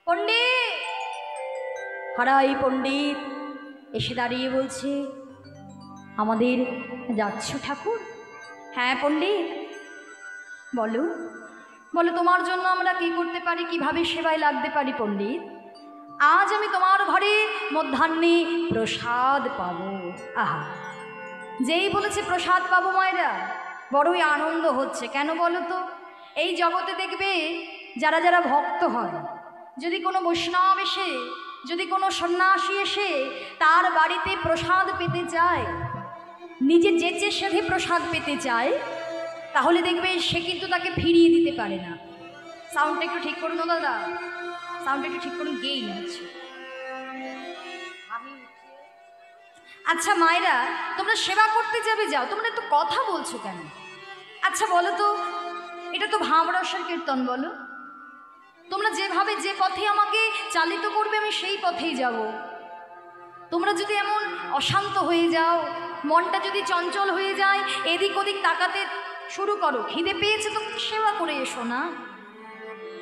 পণ্ডিত হারাই পণ্ডিত এসে দাঁড়িয়ে বলছে, আমাদের যাচ্ছ ঠাকুর? হ্যাঁ পণ্ডিত, বলো বলো তোমার জন্য আমরা কি করতে পারি, কিভাবে সেবায় লাগতে পারি পণ্ডিত? আজ আমি তোমার ঘরে মধ্যাহ্নে প্রসাদ পাবো। আহা, যেই বলেছে প্রসাদ পাবো মায়েরা বড়ই আনন্দ হচ্ছে। কেন বলো তো? এই জগতে দেখবে যারা যারা ভক্ত হয়, যদি কোনো বৈষ্ণব এসে, যদি কোনো সন্ন্যাসী এসে তার বাড়িতে প্রসাদ পেতে চায়, নিজে যেচে সেধে প্রসাদ পেতে চায়, তাহলে দেখবে সে কিন্তু তাকে ফিরিয়ে দিতে পারে না। সাউন্ডটা একটু ঠিক করুন দাদা, সাউন্ডটা একটু ঠিক করুন, গেইন হচ্ছে। আচ্ছা মায়েরা, তোমরা সেবা করতে যাবে, যাও, তোমরা তো কথা বলছো কেন? আচ্ছা বলো তো, এটা তো ভাবরসের কীর্তন, বলো তোমরা যেভাবে যে পথে আমাকে চালিত করবে আমি সেই পথেই যাব। তোমরা যদি এমন অশান্ত হয়ে যাও, মনটা যদি চঞ্চল হয়ে যায়, এদিক ওদিক তাকাতে শুরু করো, খিদে পেয়েছে তো সেবা করে এসো না।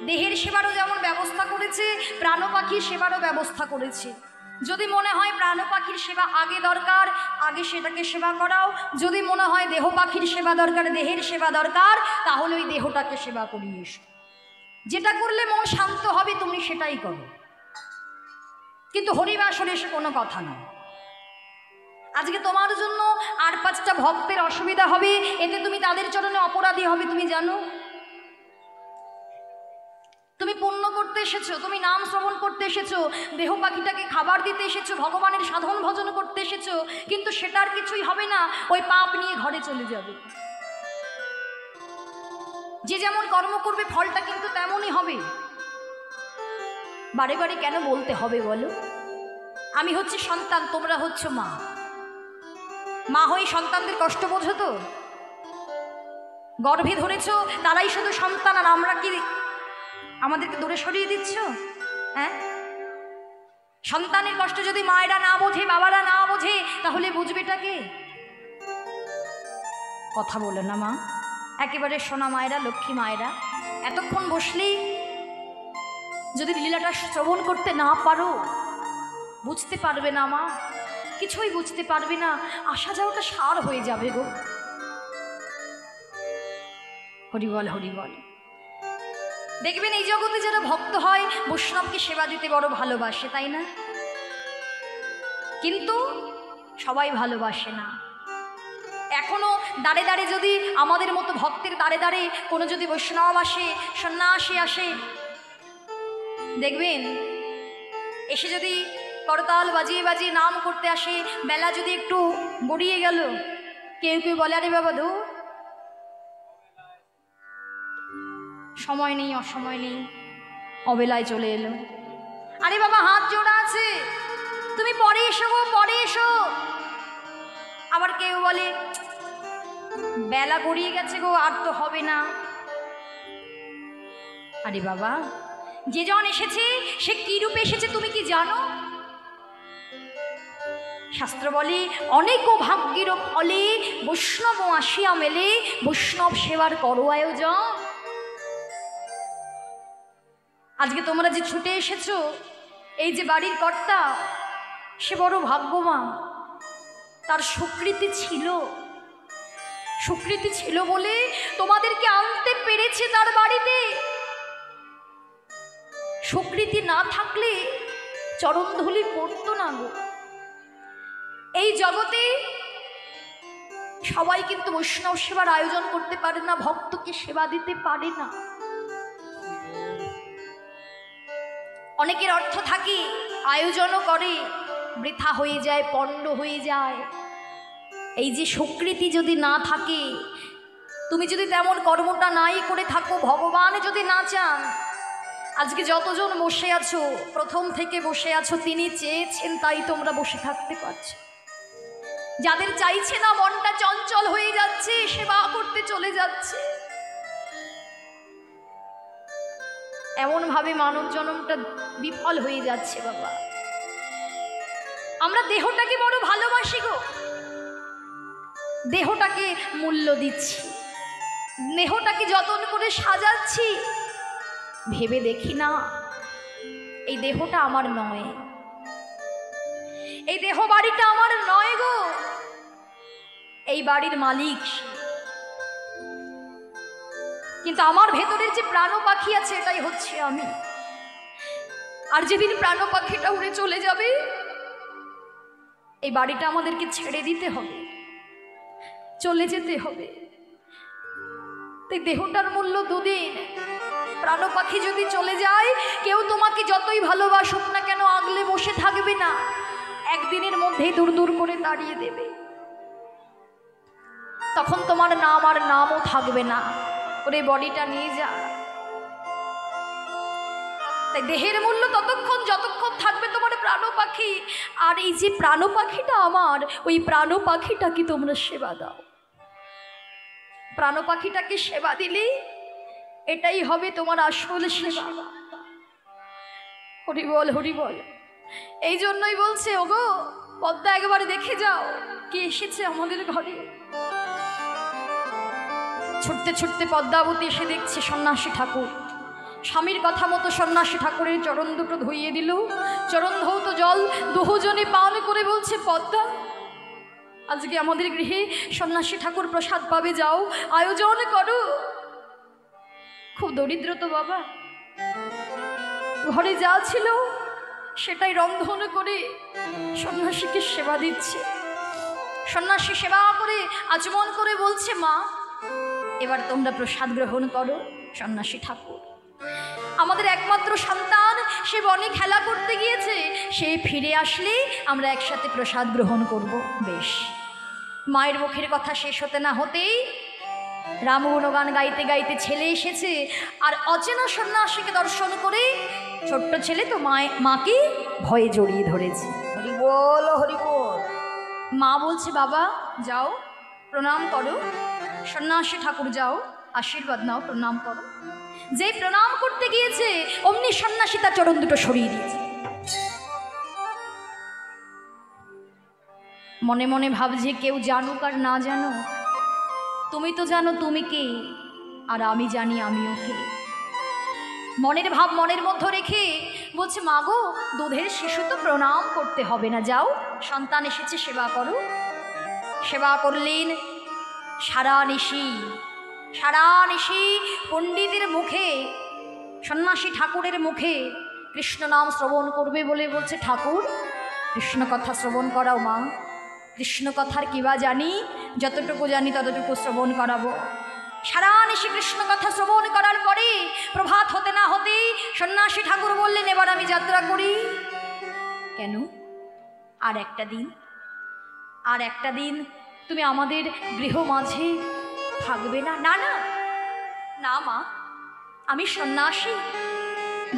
দেহের সেবারও যেমন ব্যবস্থা করেছে, প্রাণ পাখির সেবারও ব্যবস্থা করেছে। যদি মনে হয় প্রাণ পাখির সেবা আগে দরকার, আগে সেটাকে সেবা করাও। যদি মনে হয় দেহ পাখির সেবা দরকার, দেহের সেবা দরকার, তাহলে ওই দেহটাকে সেবা করিয়ে এসো। যেটা করলে মন শান্ত হবে তুমি সেটাই করো, কিন্তু হরিবাসরে এসে কোনো কথা নয়। আজকে তোমার জন্য আর 5টা ভক্তের অসুবিধা হবে, এতে তুমি তাদের চরণে অপরাধী হবে। তুমি জানো, তুমি পুণ্য করতে এসেছো, তুমি নাম শ্রবণ করতে এসেছো, দেহ পাখিটাকে খাবার দিতে এসেছো, ভগবানের সাধন ভজন করতে এসেছো, কিন্তু সেটার কিছুই হবে না, ওই পাপ নিয়ে ঘরে চলে যাবে। যে যেমন কর্ম করবে ফলটা কিন্তু তেমনই হবে। বারে বারে কেন বলতে হবে বলো? আমি হচ্ছে সন্তান, তোমরা হচ্ছ মা। মা হয়ে সন্তানদের কষ্ট বোঝো তো? গর্ভে ধরেছ তারাই শুধু সন্তান, আর আমরা কি আমাদেরকে দূরে সরিয়ে দিচ্ছ? হ্যাঁ, সন্তানের কষ্ট যদি মায়েরা না বোঝে, বাবারা না বোঝে, তাহলে বুঝবেটা কে? কথা বলে না মা, একেবারে সোনা মায়েরা, লক্ষ্মী মায়েরা। এতক্ষণ বসলেই যদি লীলাটা শ্রবণ করতে না পারো, বুঝতে পারবে না মা, কিছুই বুঝতে পারবে না, আসা যাওয়াটা সার হয়ে যাবে গো। হরিবল হরিবল। দেখবেন এই জগতে যারা ভক্ত হয় বৈষ্ণবকে সেবা দিতে বড় ভালোবাসে, তাই না? কিন্তু সবাই ভালোবাসে না। এখনো দাঁড়ে দাঁড়ে যদি আমাদের মতো ভক্তের দাঁড়ে দাঁড়ে কোনো যদি বৈষ্ণব আসে, সন্ন্যাসী আসে, দেখবেন এসে যদি করতাল বাজিয়ে বাজিয়ে নাম করতে আসে, বেলা যদি একটু গড়িয়ে গেল, কেউ কেউ বলে আরে বাবা ধু, সময় নেই, অসময় নেই, অবেলায় চলে এলো। আরে বাবা হাত জোড়া আছে, তুমি পরে এসো গো, পরে এসো। আবার কেউ বলে বেলা গড়িয়ে গেছে গো, আর তো হবে না। আরে বাবা, যে জন এসেছে সে কি রূপে এসেছে তুমি কি জানো? শাস্ত্র বলে অনেক ভাগ্যের ফলে বৈষ্ণব আসিয়া মেলে, বৈষ্ণব সেবার করো আয়োজন। আজকে তোমরা যে ছুটে এসেছো, এই যে বাড়ির কর্তা, সে বড় ভাগ্যবান, তার সুকৃতি ছিল, সুকৃতি ছিল বলে তোমাদেরকে আনতে পেরেছে তার বাড়িতে। সুকৃতি না থাকলে চরণধুলি পড়তো না গো। এই জগতে সবাই কিন্তু বৈষ্ণব সেবার আয়োজন করতে পারে না, ভক্তকে সেবা দিতে পারে না। অনেকের অর্থ থাকে, আয়োজনও করে, বৃথা হয়ে যায়, পণ্ড হয়ে যায়। এই যে সুকৃতি যদি না থাকে, তুমি যদি তেমন কর্মটা নাই করে থাকো, ভগবান যদি না চান, আজকে যতজন বসে আছো, প্রথম থেকে বসে আছো, তিনি চেয়েছেন তাই তোমরা বসে থাকতে পারছো। যাদের চাইছে না, মনটা চঞ্চল হয়ে যাচ্ছে, সেবা করতে চলে যাচ্ছে। এমন ভাবে মানব জন্মটা বিফল হয়ে যাচ্ছে বাবা। আমরা দেহটাকে বড় ভালোবাসি গো, দেহটাকে মূল্য দিচ্ছি, দেহটাকে যতন করে সাজাচ্ছি, ভেবে দেখি না এই দেহটা আমার নয়, এই দেহ বাড়িটা আমার নয় গো, এই বাড়ির মালিক। কিন্তু আমার ভেতরের যে প্রাণ পাখি আছে এটাই হচ্ছে আমি। আর যেদিন প্রাণ পাখিটা উড়ে চলে যাবে, এই বাড়িটা আমাদেরকে ছেড়ে দিতে হবে, চলে যেতে হবে। তাই দেহটার মূল্য দুদিন। প্রাণ পাখি যদি চলে যায়, কেউ তোমাকে যতই ভালোবাসুক না কেন আগলে বসে থাকবে না, একদিনের মধ্যেই দূর দূর করে তাড়িয়ে দেবে। তখন তোমার নাম আর নামও থাকবে না। ওরে বডিটা নিয়ে যা। তাই দেহের মূল্য ততক্ষণ যতক্ষণ থাকবে তোমার প্রাণ পাখি। আর এই যে প্রাণ পাখিটা আমার, ওই প্রাণ পাখিটাকে তোমরা সেবা দাও। প্রাণ পাখিটাকে সেবা দিলে এটাই হবে তোমার আসল সেবা। হরি বল, হরি বল। এই জন্যই বলছে, ওগো পদ্মা একবার দেখে যাও কে এসেছে আমাদের ঘরে। ছুটতে ছুটতে পদ্মাবতী এসে দেখছে সন্ন্যাসী ঠাকুর। স্বামীর কথা মতো সন্ন্যাসী ঠাকুরের চরণ দুটো ধুইয়ে দিল। চরণ ধৌত জল দুজনে পান করে বলছে, পদ্মা আজকে আমাদের গৃহে সন্ন্যাসী ঠাকুর প্রসাদ পাবে, যাও আয়োজন করো। খুব দরিদ্র তো বাবা, ঘরে যা ছিল সেটাই রন্ধন করে সন্ন্যাসীকে সেবা দিচ্ছে। সন্ন্যাসী সেবা করে আচমন করে বলছে, মা এবার তোমরা প্রসাদ গ্রহণ করো। সন্ন্যাসী ঠাকুর আমাদের একমাত্র সন্তান, সে বনে খেলা করতে গিয়েছে, সে ফিরে আসলে আমরা একসাথে প্রসাদ গ্রহণ করব। বেশ। মায়ের মুখের কথা শেষ হতে না হতেই রাম গুণগান গাইতে গাইতে ছেলে এসেছে। আর অচেনা সন্ন্যাসীকে দর্শন করে ছোট্ট ছেলে তো মাকে ভয়ে জড়িয়ে ধরেছে। হরি বল, হরি বল। মা বলছে, বাবা যাও প্রণাম করো। সন্ন্যাসী ঠাকুর যাও আশীর্বাদ নাও, প্রণাম করো। যে প্রণাম করতে গিয়েছে অমনি সন্ন্যাসী তার চরণ দুটো সরিয়ে দিয়েছে। মনে মনে ভাবছে, কেউ জানুক আর না জানুক, তুমি তো জানো তুমি কে, আর আমি জানি আমিও কে। মনের ভাব মনের মধ্যে রেখে বলছে, মা গো দুধের শিশু তো প্রণাম করতে হবে না, যাও সন্তান এসেছে সেবা করো। সেবা করলেন সারা নিশি পণ্ডিতের মুখে, সন্ন্যাসী ঠাকুরের মুখে কৃষ্ণ নাম শ্রবণ করবে বলে বলছে, ঠাকুর কৃষ্ণ কথা শ্রবণ করাও মা। কৃষ্ণ কথার কিবা জানি, যতটুকু জানি ততটুকু শ্রবণ করাবো। সারা নিশি কৃষ্ণ কথা শ্রবণ করার পরে প্রভাত হতে না হতেই সন্ন্যাসী ঠাকুর বললেন, এবার আমি যাত্রা করি। কেন? আর একটা দিন তুমি আমাদের গৃহ মাঝে থাকবে না? না না না মা, আমি সন্ন্যাসী,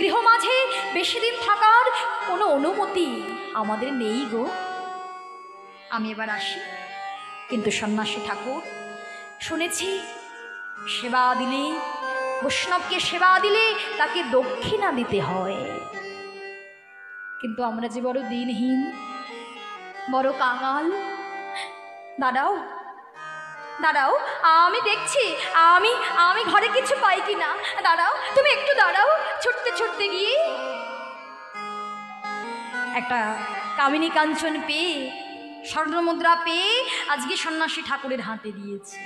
গৃহ মাঝে বেশি দিন থাকার কোনো অনুমতি আমাদের নেই গো। আমি এবার আসি। কিন্তু সন্ন্যাসী ঠাকুর, শুনেছি সেবা দিলে, বৈষ্ণবকে সেবা দিলে তাকে দক্ষিণা দিতে হয়। কিন্তু আমরা যে বড় দিনহীন, বড় কাঙাল। দাঁড়াও দাঁড়াও, আমি দেখছি আমি ঘরে কিছু পাই কিনা। দাঁড়াও, তুমি একটু দাঁড়াও। ছুটতে ছুটতে গিয়ে একটা কামিনী কাঞ্চন পেয়ে, স্বর্ণমুদ্রা পেয়ে আজকে সন্ন্যাসী ঠাকুরের হাতে দিয়েছে।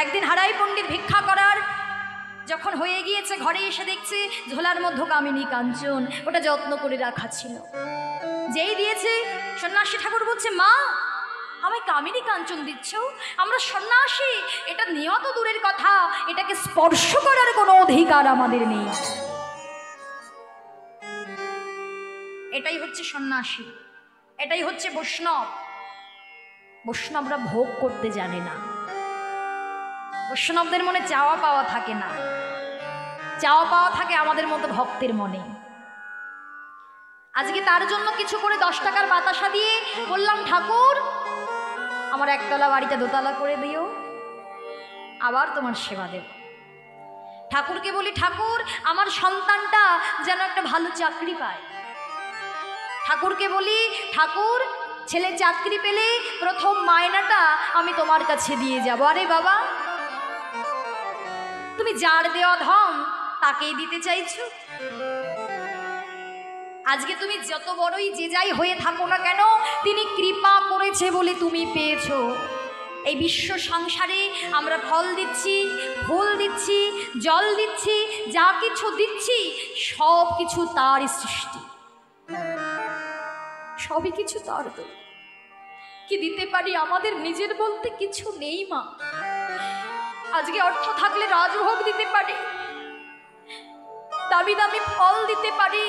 একদিন হারাই পণ্ডিত ভিক্ষা করার যখন হয়ে গিয়েছে, ঘরে এসে দেখছে ঝোলার মধ্যে কামিনী কাঞ্চন, ওটা যত্ন করে রাখা ছিল। যেই দিয়েছে সন্ন্যাসী ঠাকুর বলছে, মা আমায় কামিনী কাঞ্চন দিচ্ছ? আমরা সন্ন্যাসী, এটা নেওয়া তো দূরের কথা, এটাকে স্পর্শ করার কোনো অধিকার আমাদের নেই। এটাই হচ্ছে সন্ন্যাসী, এটাই হচ্ছে বৈষ্ণব। বৈষ্ণবরা ভোগ করতে জানে না। বৈষ্ণবদের মনে চাওয়া পাওয়া থাকে না, চাওয়া পাওয়া থাকে আমাদের মতো ভক্তের মনে। আজকে তার জন্য কিছু করে 10 টাকার বাতাসা দিয়ে বললাম, ঠাকুর আমার একতলা বাড়িটা দোতলা করে দিও, আবার তোমার সেবা দেব। ঠাকুরকে বলি, ঠাকুর আমার সন্তানটা যেন একটা ভালো চাকরি পায়। ঠাকুরকে বলি, ঠাকুর ছেলে চাকরি পেলে প্রথম মায়নাটা আমি তোমার কাছে দিয়ে যাব। আরে বাবা, তুমি যার দেওয়া ধন তাকেই দিতে চাইছো? আজকে তুমি যত বড়ই যে যাই হয়ে থাকো না কেন, তিনি কৃপা করেছে বলে তুমি পেয়েছো। এই বিশ্ব সংসারে আমরা ফল দিচ্ছি, ফুল দিচ্ছি, জল দিচ্ছি, যা কিছু দিচ্ছি সব কিছু তার সৃষ্টি, সবই কিছু তার। কি দিতে পারি? আমাদের নিজের বলতে কিছু নেই মা। আজকে অর্থ থাকলে রাজভোগ দিতে পারি, দামি দামি ফল দিতে পারি,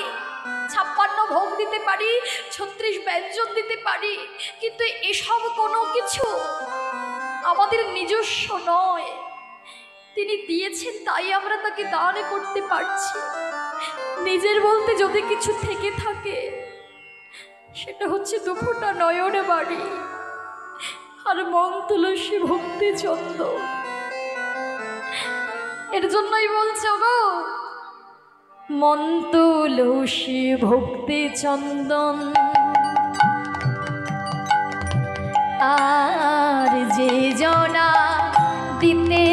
56 ভোগ দিতে পারি, 36 ব্যঞ্জন দিতে পারি, কিন্তু এসব কোনো কিছু আমাদের নিজস্ব নয়। তিনি দিয়েছেন তাই আমরা তাকে দান করতে পারছি। নিজের বলতে যদি কিছু থেকে থাকে সেটা হচ্ছে দুফোঁটা নয়ন বাড়ি আর মন তুলসী ভক্তি চন্দন। এর জন্যই বলছো গো, মন তুলসী ভক্তি চন্দন আর যে জনা দিতে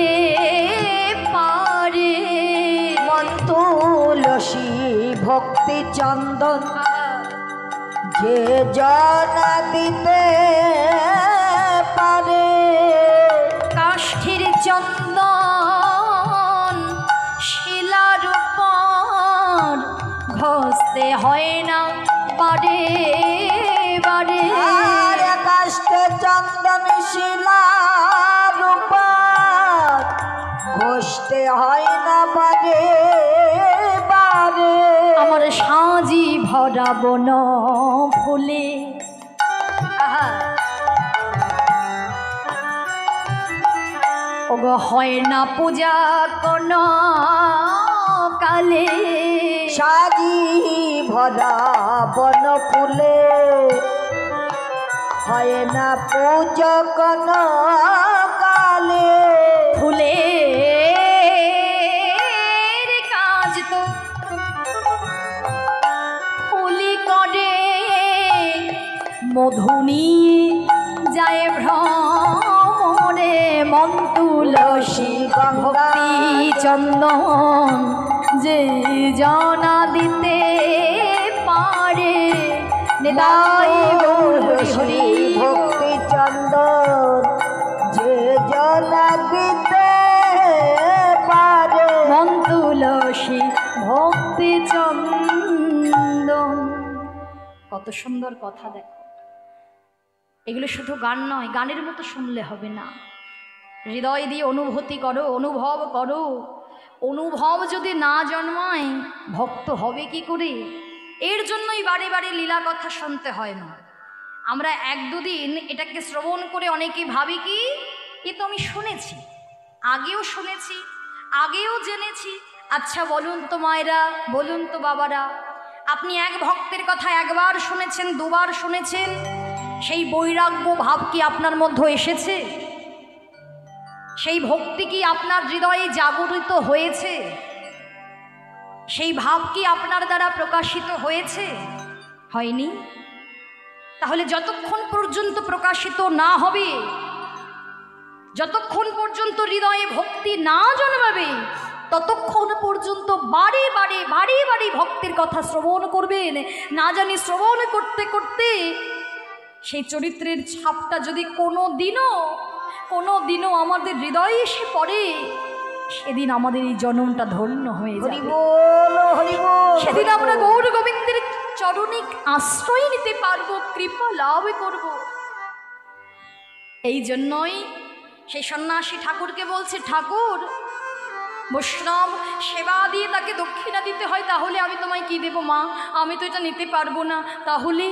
পারে। মন তুলসী ভক্তি চন্দন যে জনা দিতে পারে। কাষ্ঠের চন্দন শিলার উপর ঘষতে হয় না বারে বারে। আর কাষ্ঠের চন্দন শিলার উপর ঘষতে হয় না বারে বারে। আমার সাজি ভরা বন ফুলে ওগো হয় না পূজা কোন কালে। সাজি ভরা বন ফুলে হয় না পূজা কোন কালে। ফুলের কাজ তো ফুলি করে, মধুনি যায় ভ্রমণে। মন তুলসী ভক্তি চন্দন যে জনা দিতে পারে। নিতাই গৌর হরি ভক্তি চন্দন যে জনা দিতে পারে। মন তুলসী ভক্তি চন্দন। কত সুন্দর কথা দেখো। এগুলো শুধু গান নয়, গানের মতো শুনলে হবে না, হৃদয় দিয়ে অনুভূতি করো, অনুভব করো। অনুভব যদি না জন্মায় ভক্ত হবে কি করে? এর জন্যই বারে বারে লীলা কথা শুনতে হয় না। আমরা 1-2 দিন এটাকে শ্রবণ করে অনেকে ভাবি কি এ তো আমি শুনেছি, আগেও শুনেছি, আগেও জেনেছি। আচ্ছা বলুন তো মায়েরা, বলুন তো বাবারা, আপনি এক ভক্তের কথা একবার শুনেছেন, 2বার শুনেছেন, সেই বৈরাগ্য ভাব কি আপনার মধ্যে এসেছে? সেই ভক্তি কি আপনার হৃদয়ে জাগরিত হয়েছে? সেই ভাব কি আপনার দ্বারা প্রকাশিত হয়েছে? হয়নি? তাহলে যতক্ষণ পর্যন্ত প্রকাশিত না হবে, যতক্ষণ পর্যন্ত হৃদয়ে ভক্তি না জন্মাবে, ততক্ষণ পর্যন্ত বারে বারে বারে বারে ভক্তের কথা শ্রবণ করবেন। না জানি শ্রবণ করতে করতে সেই চরিত্রের ছাপটা যদি কোনো দিনও আমাদের হৃদয়ে এসে পড়ে, সেদিন আমাদের এই জন্মটা ধন্য হয়ে যাবে। সেদিন আমরা গৌর গোবিন্দের চরণে আশ্রয় নিতে পারবো, কৃপা লাভ করব। এই জন্যই সেই সন্ন্যাসী ঠাকুরকে বলছে, ঠাকুর বৈষ্ণব সেবা দিয়ে তাকে দক্ষিণা দিতে হয়, তাহলে আমি তোমায় কি দেব মা? আমি তো এটা নিতে পারবো না। তাহলে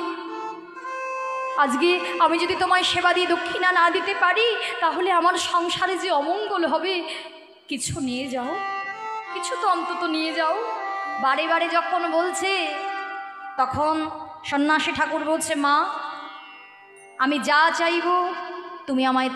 আজকে আমি যদি তোমায় সেবা দিয়ে দক্ষিণা না দিতে পারি, তাহলে আমার সংসারে যে অমঙ্গল হবে। কিছু নিয়ে যাও, কিছু তো অন্তত নিয়ে যাও। বারে বারে যখন বলছে, তখন সন্ন্যাসী ঠাকুর বলছে, মা আমি যা চাইব তুমি আমায়